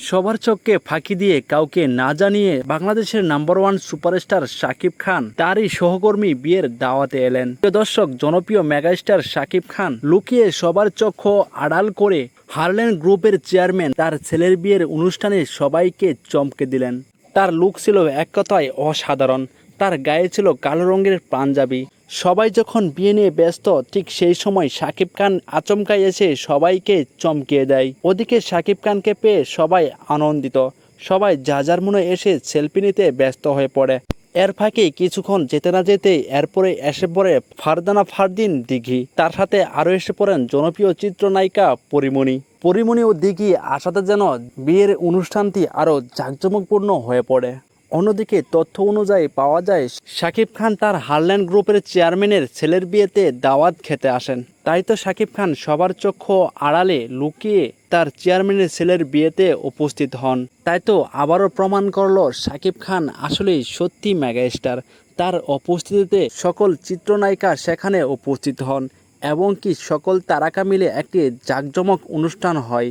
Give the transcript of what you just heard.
সবার চোখকে ফাঁকি দিয়ে কাউকে না জানিয়ে বাংলাদেশের number one superstar Shakib Khan তারই সহকর্মী বিয়ের দাওয়াতে এলেন। প্রিয় দর্শক, জনপ্রিয় মেগাস্টার শাকিব খান লুকিয়ে সবার চক্ষু আড়াল করে হারল্যান্ড গ্রুপের চেয়ারম্যান তার ছেলের বিয়ের অনুষ্ঠানে সবাইকে চমকে দিলেন। তার লুক ছিল এক কথায় অসাধারণ। তার গায়ে ছিল কালো রঙের পাঞ্জাবি। সবাই যখন বিয়ে নিয়ে ব্যস্ত, ঠিক সেই সময় শাকিব খান আচমকাই এসে সবাইকে চমকিয়ে দেয়। ওদিকে শাকিব খানকে পেয়ে সবাই আনন্দিত। সবাই যার মনে এসে সেলফি নিতে ব্যস্ত হয়ে পড়ে। এর ফাঁকে কিছুক্ষণ যেতে না যেতেই এরপরে এসে পড়ে ফারজানা ফারদিন দিঘি। তার সাথে আরও এসে পড়েন জনপ্রিয় চিত্রনায়িকা পরীমণি। পরীমণি ও দিঘি আসাতে যেন বিয়ের অনুষ্ঠানটি আরও জাঁকজমকপূর্ণ হয়ে পড়ে। অন্যদিকে তথ্য অনুযায়ী পাওয়া যায় শাকিব খান তার হারল্যান্ড গ্রুপের চেয়ারম্যানের ছেলের বিয়েতে দাওয়াত খেতে আসেন। তাই তো শাকিব খান সবার চক্ষু আড়ালে লুকিয়ে তার চেয়ারম্যানের ছেলের বিয়েতে উপস্থিত হন। তাই তো আবারও প্রমাণ করলো শাকিব খান আসলেই সত্যি মেগাস্টার। তার উপস্থিতিতে সকল চিত্রনায়িকা সেখানে উপস্থিত হন এবং কি সকল তারকা মিলে একটি জাঁকজমক অনুষ্ঠান হয়।